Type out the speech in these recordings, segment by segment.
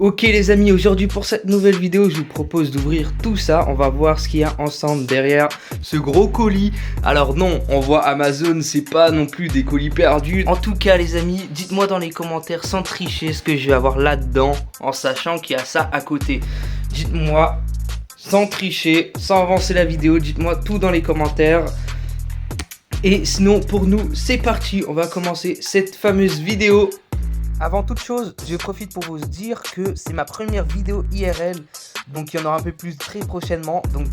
Ok les amis, aujourd'hui pour cette nouvelle vidéo, je vous propose d'ouvrir tout ça. On va voir ce qu'il y a ensemble derrière ce gros colis. Alors non, on voit Amazon, c'est pas non plus des colis perdus. En tout cas les amis, dites-moi dans les commentaires sans tricher ce que je vais avoir là-dedans, en sachant qu'il y a ça à côté. Dites-moi, sans tricher, sans avancer la vidéo, dites-moi tout dans les commentaires. Et sinon pour nous, c'est parti, on va commencer cette fameuse vidéo. Avant toute chose, je profite pour vous dire que c'est ma première vidéo IRL, donc il y en aura un peu plus très prochainement, donc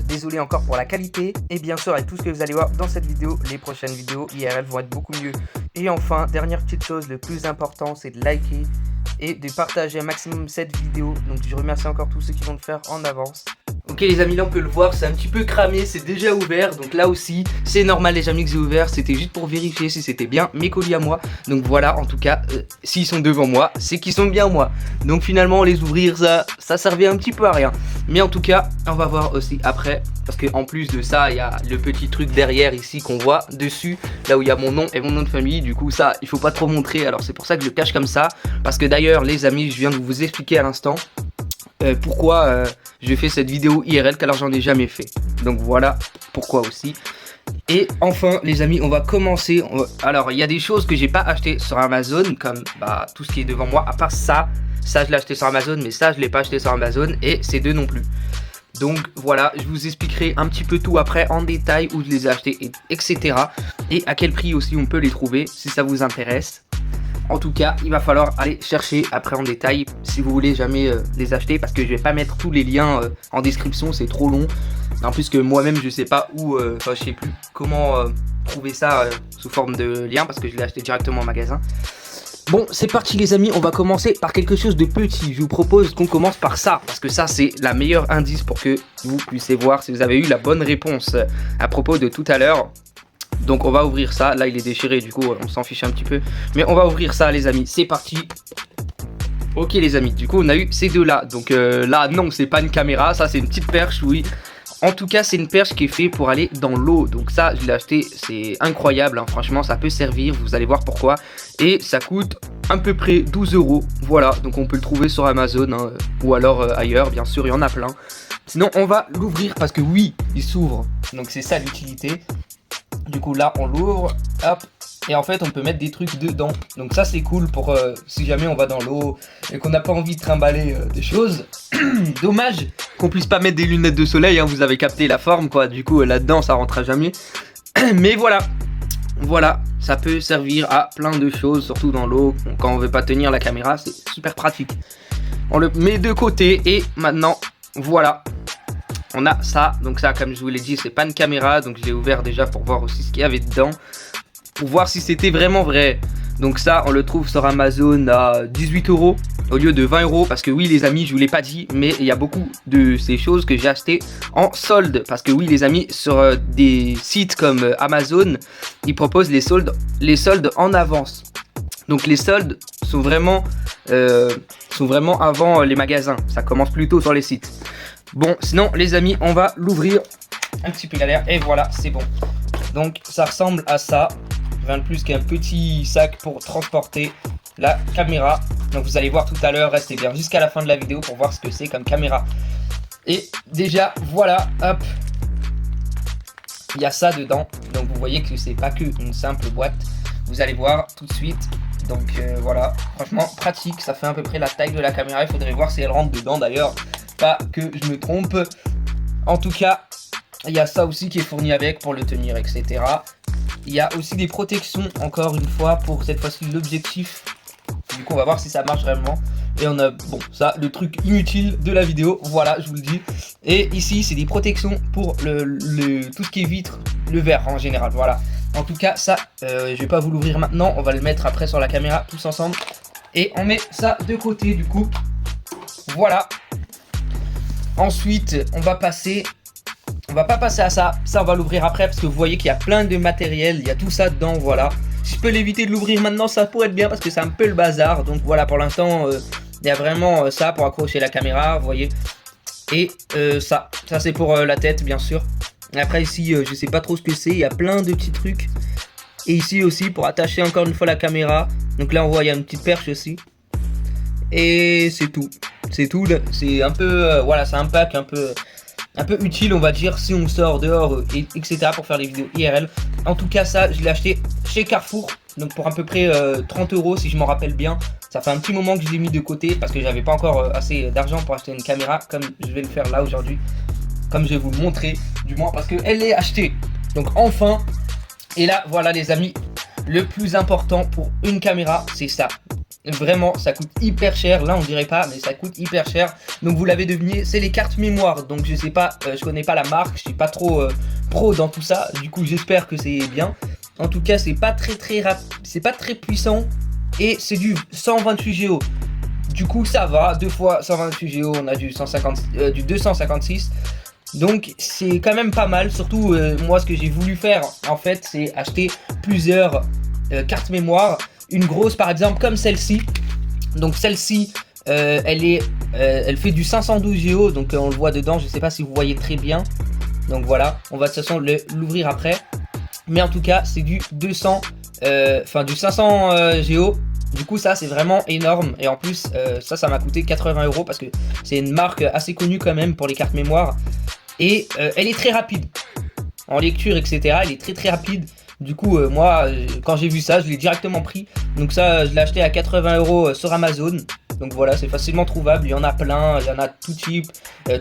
désolé encore pour la qualité. Et bien sûr, avec tout ce que vous allez voir dans cette vidéo, les prochaines vidéos IRL vont être beaucoup mieux. Et enfin, dernière petite chose, le plus important, c'est de liker et de partager un maximum cette vidéo. Donc je remercie encore tous ceux qui vont le faire en avance. Ok les amis, là on peut le voir, c'est un petit peu cramé, c'est déjà ouvert. Donc là aussi, c'est normal les amis que j'ai ouvert. C'était juste pour vérifier si c'était bien mes colis à moi. Donc voilà, en tout cas, s'ils sont devant moi, c'est qu'ils sont bien moi. Donc finalement, les ouvrir, ça servait un petit peu à rien. Mais en tout cas, on va voir aussi après. Parce qu'en plus de ça, il y a le petit truc derrière ici qu'on voit dessus. Là où il y a mon nom et mon nom de famille. Du coup ça, il faut pas trop montrer. Alors c'est pour ça que je cache comme ça. Parce que d'ailleurs les amis, je viens de vous expliquer à l'instant pourquoi je fais cette vidéo IRL, car j'en ai jamais fait. Donc voilà pourquoi aussi. Et enfin les amis, on va commencer. Alors il y a des choses que j'ai pas acheté sur Amazon, comme tout ce qui est devant moi, à part ça. Ça je l'ai acheté sur Amazon, mais ça je l'ai pas acheté sur Amazon, et ces deux non plus. Donc voilà, je vous expliquerai un petit peu tout après en détail, où je les ai achetés, etc. Et à quel prix aussi on peut les trouver, si ça vous intéresse. En tout cas, il va falloir aller chercher après en détail si vous voulez jamais les acheter, parce que je vais pas mettre tous les liens en description, c'est trop long. En plus que moi-même je sais pas où, enfin je sais plus comment trouver ça sous forme de lien, parce que je l'ai acheté directement en magasin. Bon, c'est parti les amis, on va commencer par quelque chose de petit. Je vous propose qu'on commence par ça, parce que ça c'est la meilleure indice pour que vous puissiez voir si vous avez eu la bonne réponse à propos de tout à l'heure. Donc on va ouvrir ça, là il est déchiré, du coup on s'en fiche un petit peu. Mais on va ouvrir ça les amis, c'est parti. Ok les amis, du coup on a eu ces deux là. Donc là non, c'est pas une caméra, ça c'est une petite perche, oui. En tout cas c'est une perche qui est faite pour aller dans l'eau. Donc ça je l'ai acheté, c'est incroyable hein. Franchement ça peut servir, vous allez voir pourquoi. Et ça coûte à peu près 12 €. Voilà, donc on peut le trouver sur Amazon hein, ou alors ailleurs, bien sûr il y en a plein. Sinon on va l'ouvrir parce que oui, il s'ouvre. Donc c'est ça l'utilité. Du coup là on l'ouvre, hop, et en fait on peut mettre des trucs dedans. Donc ça c'est cool pour si jamais on va dans l'eau et qu'on n'a pas envie de trimballer des choses. Dommage qu'on puisse pas mettre des lunettes de soleil hein, vous avez capté la forme quoi. Du coup là-dedans ça rentrera jamais. Mais voilà, ça peut servir à plein de choses, surtout dans l'eau. Quand on veut pas tenir la caméra, c'est super pratique. On le met de côté et maintenant voilà. On a ça, donc ça comme je vous l'ai dit c'est pas une caméra, donc je l'ai ouvert déjà pour voir aussi ce qu'il y avait dedans, pour voir si c'était vraiment vrai. Donc ça on le trouve sur Amazon à 18 € au lieu de 20 €, parce que oui les amis je vous l'ai pas dit, mais il y a beaucoup de ces choses que j'ai acheté en solde, parce que oui les amis sur des sites comme Amazon ils proposent les soldes en avance. Donc les soldes sont vraiment avant les magasins, ça commence plutôt sur les sites. Bon, sinon les amis, on va l'ouvrir un petit peu galère et voilà, c'est bon. Donc ça ressemble à ça, rien de plus qu'un petit sac pour transporter la caméra. Donc vous allez voir tout à l'heure, restez bien jusqu'à la fin de la vidéo pour voir ce que c'est comme caméra. Et déjà, voilà, hop, il y a ça dedans. Donc vous voyez que c'est pas que une simple boîte, vous allez voir tout de suite. Donc voilà, franchement pratique, ça fait à peu près la taille de la caméra, il faudrait voir si elle rentre dedans d'ailleurs. Pas que je me trompe. En tout cas, il y a ça aussi qui est fourni avec pour le tenir, etc. Il y a aussi des protections, encore une fois, pour cette fois-ci l'objectif. Du coup, on va voir si ça marche vraiment. Et on a, bon, ça, le truc inutile de la vidéo. Voilà, je vous le dis. Et ici, c'est des protections pour tout ce qui est vitre, le verre en général. Voilà. En tout cas, ça, je vais pas vous l'ouvrir maintenant. On va le mettre après sur la caméra, tous ensemble. Et on met ça de côté, du coup. Voilà. Ensuite, on va pas passer à ça. Ça, on va l'ouvrir après parce que vous voyez qu'il y a plein de matériel. Il y a tout ça dedans, voilà. Si je peux l'éviter de l'ouvrir maintenant, ça pourrait être bien parce que c'est un peu le bazar. Donc voilà, pour l'instant, il y a vraiment ça pour accrocher la caméra, vous voyez. Et ça c'est pour la tête, bien sûr. Et après ici, je sais pas trop ce que c'est. Il y a plein de petits trucs. Et ici aussi, pour attacher encore une fois la caméra. Donc là, on voit, il y a une petite perche aussi. Et c'est tout. C'est tout. C'est un peu, voilà, c'est un pack un peu utile, on va dire, si on sort dehors, etc. pour faire des vidéos IRL. En tout cas, ça, je l'ai acheté chez Carrefour. Donc pour à peu près 30 € si je m'en rappelle bien. Ça fait un petit moment que je l'ai mis de côté parce que j'avais pas encore assez d'argent pour acheter une caméra comme je vais le faire là aujourd'hui. Comme je vais vous le montrer, du moins parce qu'elle est achetée. Donc enfin, et là voilà les amis, le plus important pour une caméra, c'est ça. Vraiment, ça coûte hyper cher. Là on dirait pas, mais ça coûte hyper cher. Donc vous l'avez deviné, c'est les cartes mémoire. Donc je sais pas, je connais pas la marque, je suis pas trop pro dans tout ça. Du coup j'espère que c'est bien. En tout cas c'est pas c'est pas très puissant. Et c'est du 128 Go. Du coup ça va, 2 fois 128 Go, on a du 256. Donc c'est quand même pas mal. Surtout moi ce que j'ai voulu faire en fait, c'est acheter plusieurs cartes mémoire. Une grosse par exemple comme celle-ci. Donc celle-ci elle fait du 512 Go. Donc on le voit dedans, je sais pas si vous voyez très bien. Donc voilà, on va de toute façon l'ouvrir après. Mais en tout cas c'est du 500 Go. Du coup ça c'est vraiment énorme. Et en plus ça m'a coûté 80 € parce que c'est une marque assez connue quand même pour les cartes mémoire. Et elle est très rapide en lecture, etc. Elle est très rapide. Du coup moi quand j'ai vu ça je l'ai directement pris. Donc ça je l'ai acheté à 80 € sur Amazon. Donc voilà, c'est facilement trouvable, il y en a plein, il y en a tout type,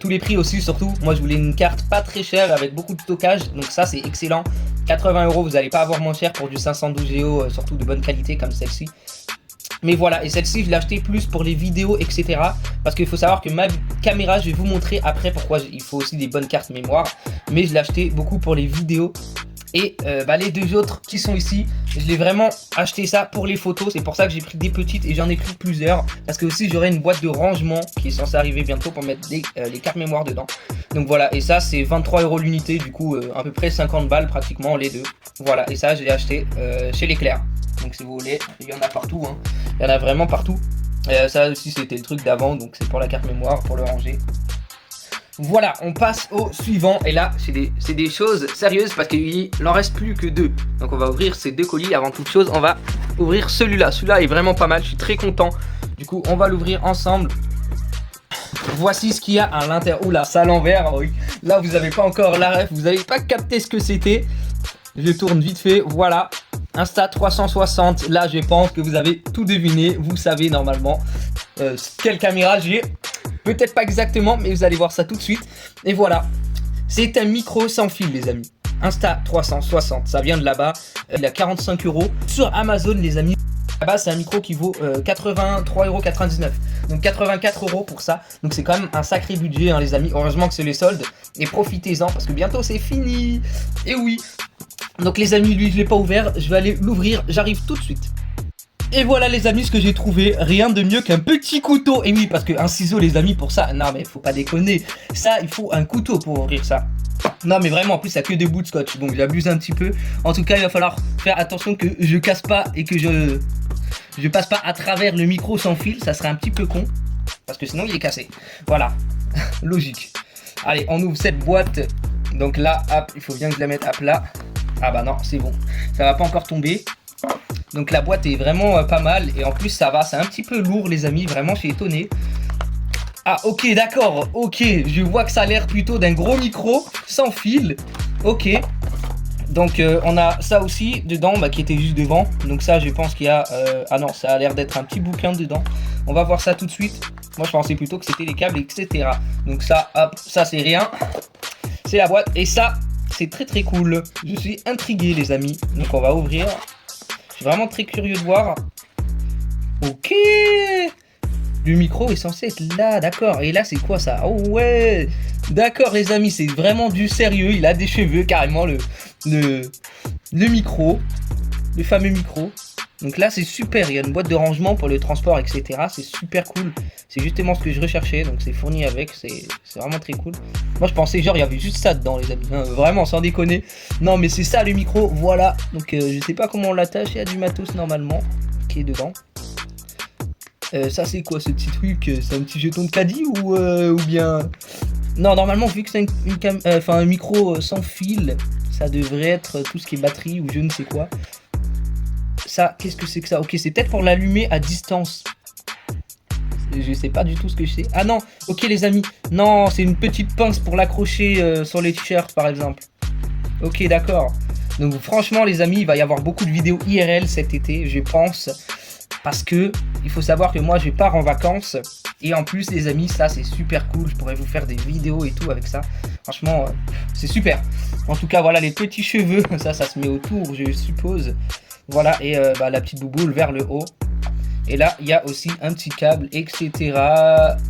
tous les prix aussi surtout. Moi je voulais une carte pas très chère avec beaucoup de stockage, donc ça c'est excellent. 80 €, vous n'allez pas avoir moins cher pour du 512 Go, surtout de bonne qualité comme celle-ci. Mais voilà, et celle-ci je l'ai acheté plus pour les vidéos, etc. Parce qu'il faut savoir que ma caméra, je vais vous montrer après pourquoi il faut aussi des bonnes cartes mémoire. Mais je l'ai acheté beaucoup pour les vidéos. Et les deux autres qui sont ici, je l'ai vraiment acheté ça pour les photos. C'est pour ça que j'ai pris des petites et j'en ai pris plusieurs. Parce que aussi j'aurai une boîte de rangement qui est censée arriver bientôt pour mettre les cartes mémoire dedans. Donc voilà, et ça c'est 23 € l'unité. Du coup à peu près 50 balles pratiquement les deux. Voilà, et ça je l'ai acheté chez Leclerc. Donc si vous voulez, il y en a partout, hein. Il y en a vraiment partout. Ça aussi c'était le truc d'avant, donc c'est pour la carte mémoire, pour le ranger. Voilà, on passe au suivant. Et là, c'est des choses sérieuses parce qu'il n'en reste plus que 2. Donc on va ouvrir ces 2 colis. Avant toute chose, on va ouvrir celui-là. Celui-là est vraiment pas mal, je suis très content. Du coup, on va l'ouvrir ensemble. Voici ce qu'il y a à l'intérieur. Oula, ça à l'envers. Oui. Là, vous n'avez pas encore la ref. Vous n'avez pas capté ce que c'était. Je tourne vite fait. Voilà. Insta360. Là, je pense que vous avez tout deviné. Vous savez normalement quelle caméra j'ai. Peut-être pas exactement, mais vous allez voir ça tout de suite. Et voilà, c'est un micro sans fil, les amis. Insta360, ça vient de là-bas. Il a 45 € sur Amazon, les amis. Là-bas, c'est un micro qui vaut 83,99 €. Donc 84 € pour ça. Donc c'est quand même un sacré budget, hein, les amis. Heureusement que c'est les soldes. Et profitez-en parce que bientôt c'est fini. Et oui. Donc les amis, lui, je l'ai pas ouvert. Je vais aller l'ouvrir. J'arrive tout de suite. Et voilà les amis ce que j'ai trouvé, rien de mieux qu'un petit couteau. Et oui parce qu'un ciseau les amis pour ça, non mais faut pas déconner. Ça il faut un couteau pour ouvrir ça. Non mais vraiment en plus il n'y a que des bouts de scotch, donc j'abuse un petit peu. En tout cas il va falloir faire attention que je casse pas et que je passe pas à travers le micro sans fil, ça serait un petit peu con. Parce que sinon il est cassé. Voilà, logique. Allez on ouvre cette boîte. Donc là hop, il faut bien que je la mette à plat. Ah bah non c'est bon, ça va pas encore tomber. Donc la boîte est vraiment pas mal. Et en plus ça va, c'est un petit peu lourd les amis. Vraiment je suis étonné. Ah ok d'accord, ok. Je vois que ça a l'air plutôt d'un gros micro sans fil. Ok. Donc on a ça aussi dedans qui était juste devant. Donc ça je pense qu'il y a... ah non ça a l'air d'être un petit bouquin dedans. On va voir ça tout de suite. Moi je pensais plutôt que c'était les câbles etc. Donc ça hop, ça c'est rien. C'est la boîte. Et ça c'est très cool. Je suis intrigué les amis. Donc on va ouvrir. Je suis vraiment très curieux de voir. Ok. Le micro est censé être là, d'accord. Et là, c'est quoi ça? Oh ouais. D'accord, les amis, c'est vraiment du sérieux. Il a des cheveux, carrément, le micro. Le fameux micro. Donc là, c'est super. Il y a une boîte de rangement pour le transport, etc. C'est super cool. C'est justement ce que je recherchais. Donc c'est fourni avec. C'est vraiment très cool. Moi, je pensais genre, il y avait juste ça dedans, les amis. Hein, vraiment, sans déconner. Non, mais c'est ça, le micro. Voilà. Donc je sais pas comment on l'attache. Il y a du matos, normalement, qui est dedans. Ça, c'est quoi, ce petit truc? C'est un petit jeton de caddie ou bien... Non, normalement, vu que c'est un micro sans fil, ça devrait être tout ce qui est batterie ou je ne sais quoi. Ça, qu'est-ce que c'est que ça? Ok, c'est peut-être pour l'allumer à distance. Je sais pas du tout ce que c'est. Ah non, ok les amis. Non, c'est une petite pince pour l'accrocher sur les t-shirts par exemple. Ok, d'accord. Donc franchement les amis, il va y avoir beaucoup de vidéos IRL cet été, je pense. Parce que il faut savoir que moi je pars en vacances. Et en plus les amis, ça c'est super cool. Je pourrais vous faire des vidéos et tout avec ça. Franchement, c'est super. En tout cas, voilà les petits cheveux. Ça se met autour, je suppose. Voilà, et la petite bouboule vers le haut. Et là, il y a aussi un petit câble, etc.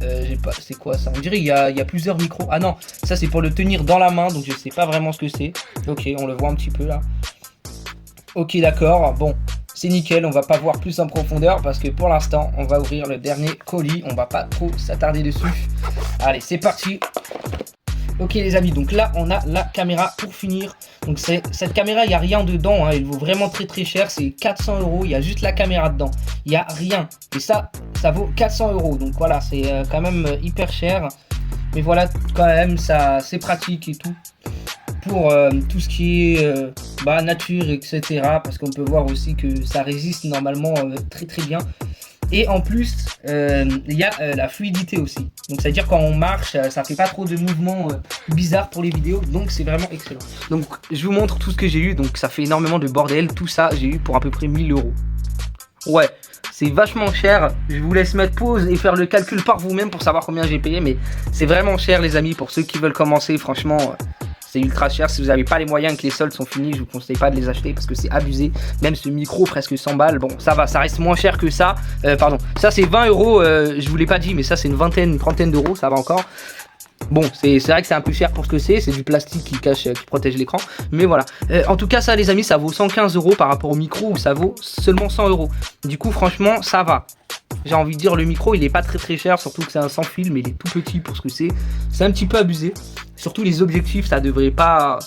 J'ai pas, c'est quoi ça? On dirait qu'il y a plusieurs micros. Ah non, ça c'est pour le tenir dans la main, donc je sais pas vraiment ce que c'est. Ok, on le voit un petit peu là. Ok, d'accord. Bon, c'est nickel. On va pas voir plus en profondeur parce que pour l'instant, on va ouvrir le dernier colis. On va pas trop s'attarder dessus. Allez, c'est parti. Ok les amis, donc là on a la caméra pour finir. Donc cette caméra, il n'y a rien dedans, hein. Elle vaut vraiment très très cher, c'est 400 €. Il y a juste la caméra dedans, il n'y a rien. Et ça vaut 400 €. Donc voilà, c'est quand même hyper cher. Mais voilà, quand même, ça c'est pratique et tout. Pour tout ce qui est nature, etc. Parce qu'on peut voir aussi que ça résiste normalement très très bien. Et en plus, il y a la fluidité aussi. Donc, ça veut dire quand on marche, ça fait pas trop de mouvements bizarres pour les vidéos. Donc, c'est vraiment excellent. Donc, je vous montre tout ce que j'ai eu. Donc, ça fait énormément de bordel. Tout ça, j'ai eu pour à peu près 1000 €. Ouais, c'est vachement cher. Je vous laisse mettre pause et faire le calcul par vous-même pour savoir combien j'ai payé. Mais c'est vraiment cher, les amis. Pour ceux qui veulent commencer, franchement... c'est ultra cher. Si vous n'avez pas les moyens et que les soldes sont finis, je vous conseille pas de les acheter parce que c'est abusé. Même ce micro, presque 100 balles. Bon, ça va, ça reste moins cher que ça. Pardon, ça c'est 20 €. Je vous l'ai pas dit, mais ça c'est une trentaine d'euros. Ça va encore. Bon, c'est vrai que c'est un peu cher pour ce que c'est du plastique qui cache, qui protège l'écran. Mais voilà. En tout cas, ça les amis, ça vaut 115 € par rapport au micro où ça vaut seulement 100 €. Du coup, franchement, ça va. J'ai envie de dire, le micro il est pas très cher, surtout que c'est un sans fil, mais il est tout petit pour ce que c'est. C'est un petit peu abusé. Surtout les objectifs, ça devrait pas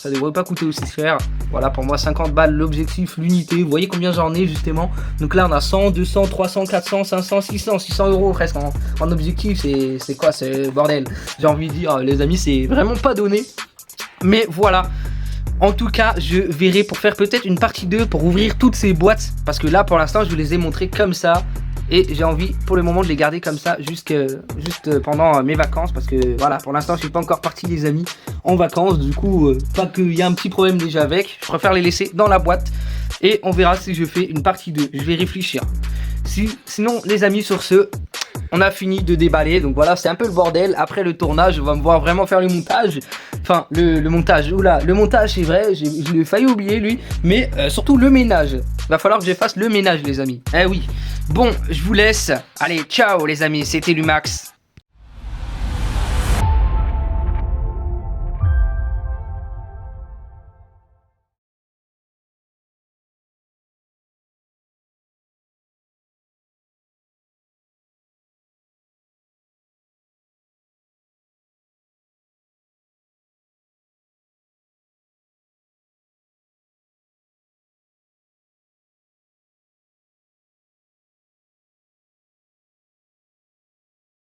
coûter aussi cher. Voilà, pour moi 50 balles l'objectif, l'unité. Vous voyez combien j'en ai justement. Donc là on a 100, 200, 300, 400, 500, 600 € presque en objectif. C'est quoi, c'est bordel. J'ai envie de dire, les amis, c'est vraiment pas donné. Mais voilà. En tout cas, je verrai pour faire peut-être une partie 2 pour ouvrir toutes ces boîtes. Parce que là pour l'instant je vous les ai montrées comme ça. Et j'ai envie pour le moment de les garder comme ça juste pendant mes vacances. Parce que voilà, pour l'instant je suis pas encore parti les amis en vacances. Du coup, pas qu'il y a un petit problème déjà avec. Je préfère les laisser dans la boîte. Et on verra si je fais une partie 2. Je vais réfléchir. Sinon les amis, sur ce, on a fini de déballer. Donc voilà, c'est un peu le bordel. Après le tournage, on va me voir vraiment faire le montage. Enfin, le montage. Oula, le montage c'est vrai, je l'ai failli oublier lui. Mais surtout le ménage. Va falloir que je fasse le ménage les amis. Eh oui. Bon, je vous laisse. Allez, ciao les amis, c'était Lumax.